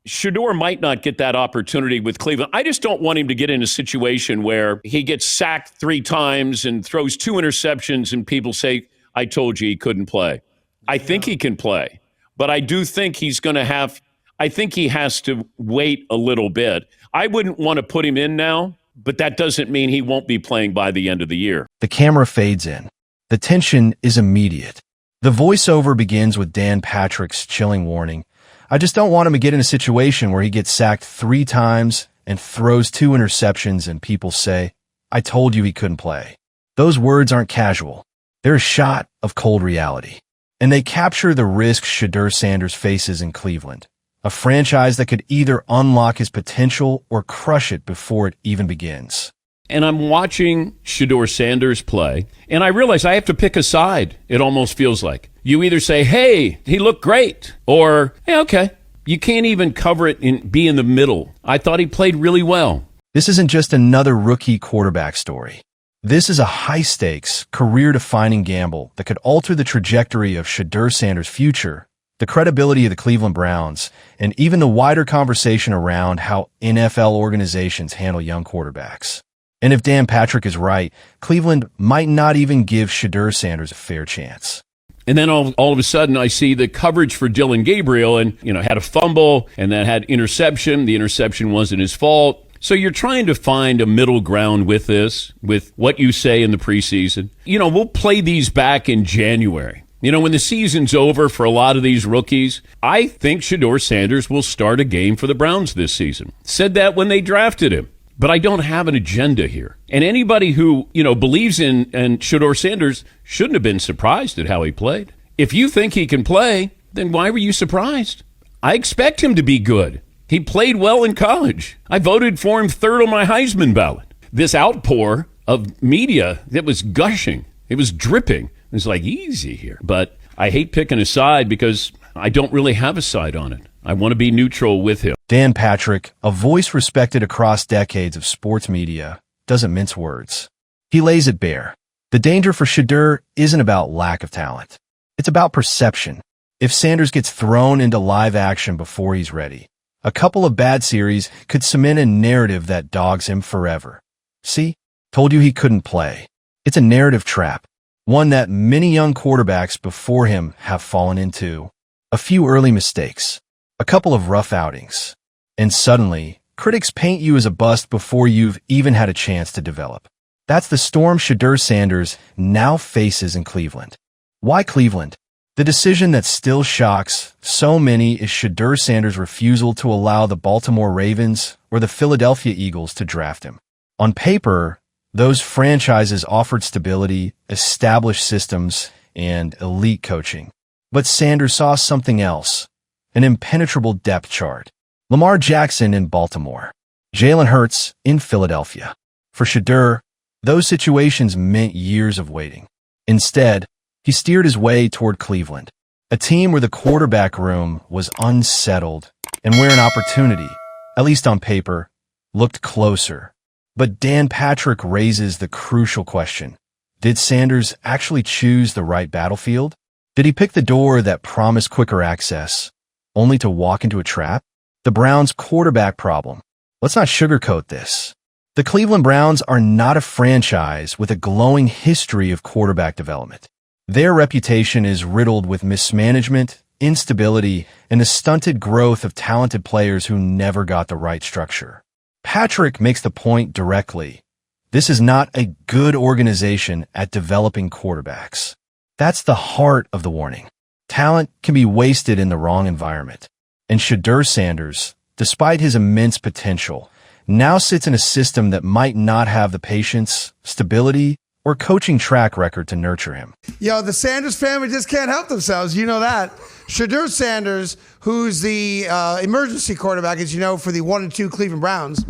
Shedeur might not get that opportunity with Cleveland. I just don't want him to get in a situation where he gets sacked 3 times and throws 2 interceptions and people say, I told you he couldn't play. I think he can play, but I do think he's going to I think he has to wait a little bit. I wouldn't want to put him in now, but that doesn't mean he won't be playing by the end of the year. The camera fades in. The tension is immediate. The voiceover begins with Dan Patrick's chilling warning. I just don't want him to get in a situation where he gets sacked 3 times and throws 2 interceptions and people say, I told you he couldn't play. Those words aren't casual. They're a shot of cold reality. And they capture the risks Shedeur Sanders faces in Cleveland, a franchise that could either unlock his potential or crush it before it even begins. And I'm watching Shedeur Sanders play, and I realize I have to pick a side, it almost feels like. You either say, hey, he looked great, or, hey, okay. You can't even cover it and be in the middle. I thought he played really well. This isn't just another rookie quarterback story. This is a high-stakes, career-defining gamble that could alter the trajectory of Shedeur Sanders' future, the credibility of the Cleveland Browns, and even the wider conversation around how NFL organizations handle young quarterbacks. And if Dan Patrick is right, Cleveland might not even give Shedeur Sanders a fair chance. And then all of a sudden, I see the coverage for Dylan Gabriel and, had a fumble and then had interception. The interception wasn't his fault. So you're trying to find a middle ground with this, with what you say in the preseason. We'll play these back in January. When the season's over for a lot of these rookies, I think Shedeur Sanders will start a game for the Browns this season. Said that when they drafted him. But I don't have an agenda here. And anybody who, believes in Shedeur Sanders shouldn't have been surprised at how he played. If you think he can play, then why were you surprised? I expect him to be good. He played well in college. I voted for him 3rd on my Heisman ballot. This outpour of media that was gushing, it was dripping. It was like, easy here. But I hate picking a side because I don't really have a side on it. I want to be neutral with him. Dan Patrick, a voice respected across decades of sports media, doesn't mince words. He lays it bare. The danger for Shedeur isn't about lack of talent. It's about perception. If Sanders gets thrown into live action before he's ready, a couple of bad series could cement a narrative that dogs him forever. See? Told you he couldn't play. It's a narrative trap, one that many young quarterbacks before him have fallen into. A few early mistakes, a couple of rough outings, and suddenly, critics paint you as a bust before you've even had a chance to develop. That's the storm Shedeur Sanders now faces in Cleveland. Why Cleveland? The decision that still shocks so many is Shedeur Sanders' refusal to allow the Baltimore Ravens or the Philadelphia Eagles to draft him. On paper, those franchises offered stability, established systems, and elite coaching. But Sanders saw something else. An impenetrable depth chart. Lamar Jackson in Baltimore. Jalen Hurts in Philadelphia. For Shedeur, those situations meant years of waiting. Instead, he steered his way toward Cleveland, a team where the quarterback room was unsettled and where an opportunity, at least on paper, looked closer. But Dan Patrick raises the crucial question. Did Sanders actually choose the right battlefield? Did he pick the door that promised quicker access, only to walk into a trap? The Browns' quarterback problem. Let's not sugarcoat this. The Cleveland Browns are not a franchise with a glowing history of quarterback development. Their reputation is riddled with mismanagement, instability, and the stunted growth of talented players who never got the right structure. Patrick makes the point directly. This is not a good organization at developing quarterbacks. That's the heart of the warning. Talent can be wasted in the wrong environment. And Shedeur Sanders, despite his immense potential, now sits in a system that might not have the patience, stability, or coaching track record to nurture him. The Sanders family just can't help themselves. You know that. Shedeur Sanders, who's the emergency quarterback, as you know, for the 1-2 Cleveland Browns,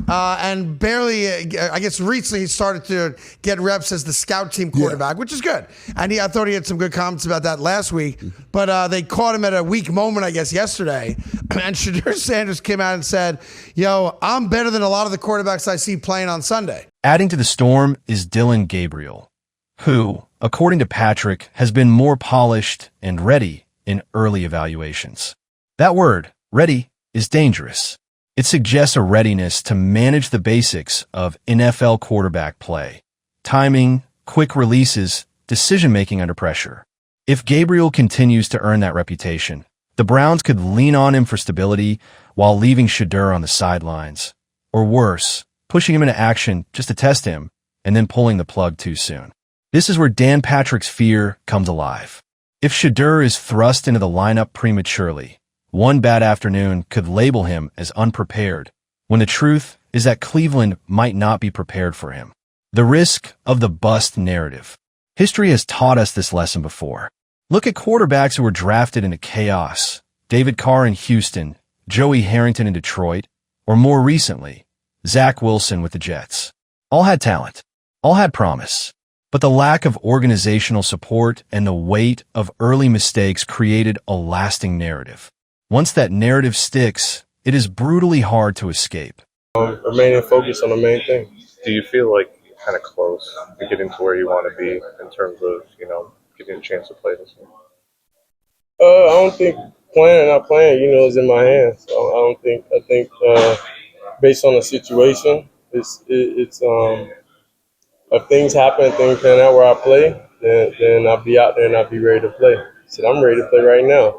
and barely, I guess recently started to get reps as the scout team quarterback, which is good. And I thought he had some good comments about that last week. But they caught him at a weak moment, I guess, yesterday. And Shedeur Sanders came out and said, I'm better than a lot of the quarterbacks I see playing on Sunday. Adding to the storm is Dylan Gabriel, who, according to Patrick, has been more polished and ready in early evaluations. That word, ready, is dangerous. It suggests a readiness to manage the basics of NFL quarterback play: timing, quick releases, decision-making under pressure. If Gabriel continues to earn that reputation, the Browns could lean on him for stability while leaving Shedeur on the sidelines. Or worse, pushing him into action just to test him and then pulling the plug too soon. This is where Dan Patrick's fear comes alive. If Shedeur is thrust into the lineup prematurely, one bad afternoon could label him as unprepared, when the truth is that Cleveland might not be prepared for him. The risk of the bust narrative. History has taught us this lesson before. Look at quarterbacks who were drafted into chaos: David Carr in Houston, Joey Harrington in Detroit, or more recently, Zach Wilson with the Jets. All had talent. All had promise. But the lack of organizational support and the weight of early mistakes created a lasting narrative. Once that narrative sticks, it is brutally hard to escape. Remaining focused on the main thing. Do you feel like you're kind of close to getting to where you want to be in terms of, getting a chance to play this year? I don't think playing or not playing, is in my hands. So I think based on the situation, it's if things happen, things pan out where I play, then I'll be out there and I'll be ready to play. So I'm ready to play right now.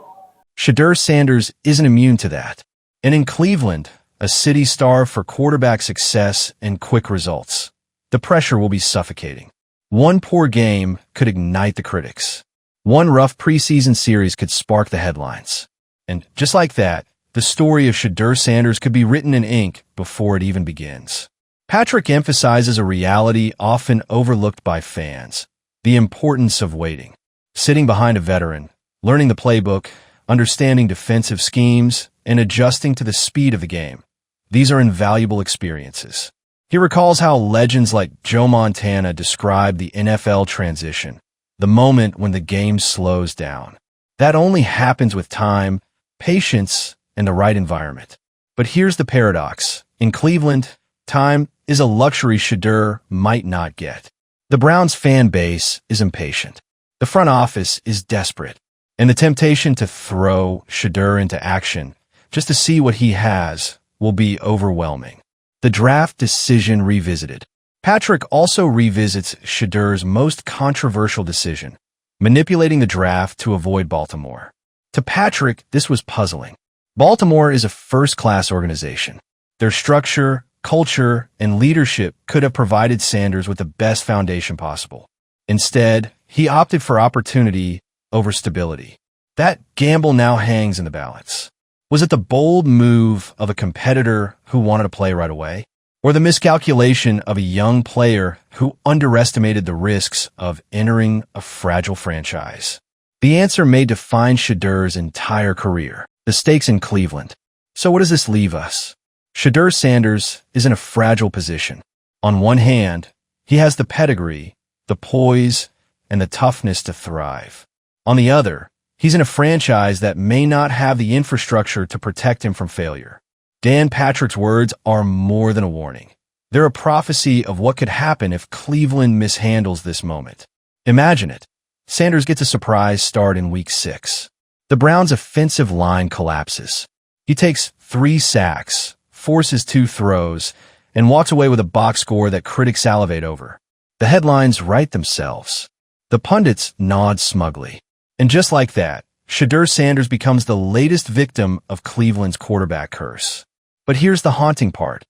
Shedeur Sanders isn't immune to that. And in Cleveland, a city starved for quarterback success and quick results, the pressure will be suffocating. One poor game could ignite the critics. One rough preseason series could spark the headlines. And just like that, the story of Shedeur Sanders could be written in ink before it even begins. Patrick emphasizes a reality often overlooked by fans: the importance of waiting. Sitting behind a veteran, learning the playbook, understanding defensive schemes, and adjusting to the speed of the game. These are invaluable experiences. He recalls how legends like Joe Montana described the NFL transition: the moment when the game slows down. That only happens with time, patience, and the right environment. But here's the paradox. In Cleveland, time is a luxury Shedeur might not get. The Browns fan base is impatient. The front office is desperate. And the temptation to throw Shedeur into action just to see what he has will be overwhelming. The draft decision revisited. Patrick also revisits Shedeur's most controversial decision: manipulating the draft to avoid Baltimore. To Patrick, this was puzzling. Baltimore is a first-class organization. Their structure, culture, and leadership could have provided Sanders with the best foundation possible. Instead, he opted for opportunity over stability. That gamble now hangs in the balance. Was it the bold move of a competitor who wanted to play right away, or the miscalculation of a young player who underestimated the risks of entering a fragile franchise? The answer may define Shedeur's entire career: the stakes in Cleveland. So what does this leave us? Shedeur Sanders is in a fragile position. On one hand, he has the pedigree, the poise, and the toughness to thrive. On the other, he's in a franchise that may not have the infrastructure to protect him from failure. Dan Patrick's words are more than a warning. They're a prophecy of what could happen if Cleveland mishandles this moment. Imagine it. Sanders gets a surprise start in Week 6. The Browns' offensive line collapses. He takes 3 sacks, forces 2 throws, and walks away with a box score that critics salivate over. The headlines write themselves. The pundits nod smugly. And just like that, Shedeur Sanders becomes the latest victim of Cleveland's quarterback curse. But here's the haunting part.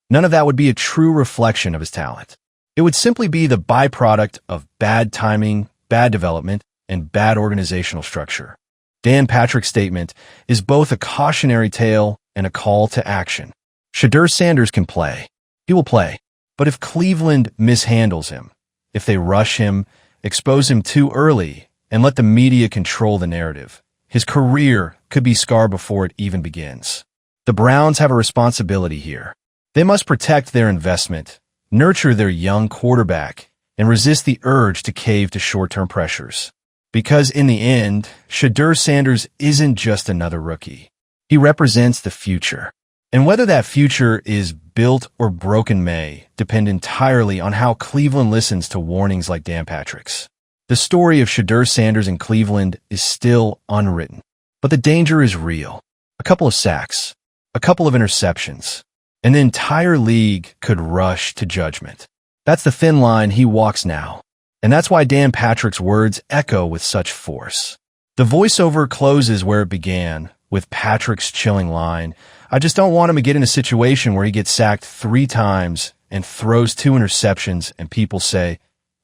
None of that would be a true reflection of his talent. It would simply be the byproduct of bad timing, bad development, and bad organizational structure. Dan Patrick's statement is both a cautionary tale and a call to action. Shedeur Sanders can play. He will play. But if Cleveland mishandles him, if they rush him, expose him too early, and let the media control the narrative, his career could be scarred before it even begins. The Browns have a responsibility here. They must protect their investment, nurture their young quarterback, and resist the urge to cave to short-term pressures. Because in the end, Shedeur Sanders isn't just another rookie. He represents the future. And whether that future is built or broken may depend entirely on how Cleveland listens to warnings like Dan Patrick's. The story of Shedeur Sanders in Cleveland is still unwritten, but the danger is real. A couple of sacks, a couple of interceptions, and the entire league could rush to judgment. That's the thin line he walks now. And that's why Dan Patrick's words echo with such force. The voiceover closes where it began, with Patrick's chilling line, "I just don't want him to get in a situation where he gets sacked 3 times and throws 2 interceptions and people say,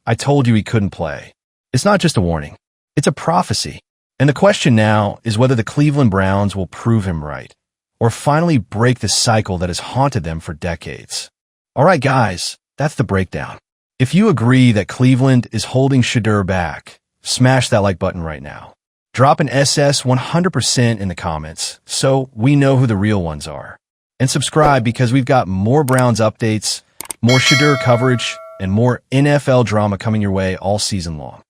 'I told you he couldn't play.'" It's not just a warning. It's a prophecy. And the question now is whether the Cleveland Browns will prove him right, or finally break the cycle that has haunted them for decades. All right, guys, that's the breakdown. If you agree that Cleveland is holding Shedeur back, smash that like button right now. Drop an SS 100% in the comments so we know who the real ones are. And subscribe because we've got more Browns updates, more Shedeur coverage, and more NFL drama coming your way all season long.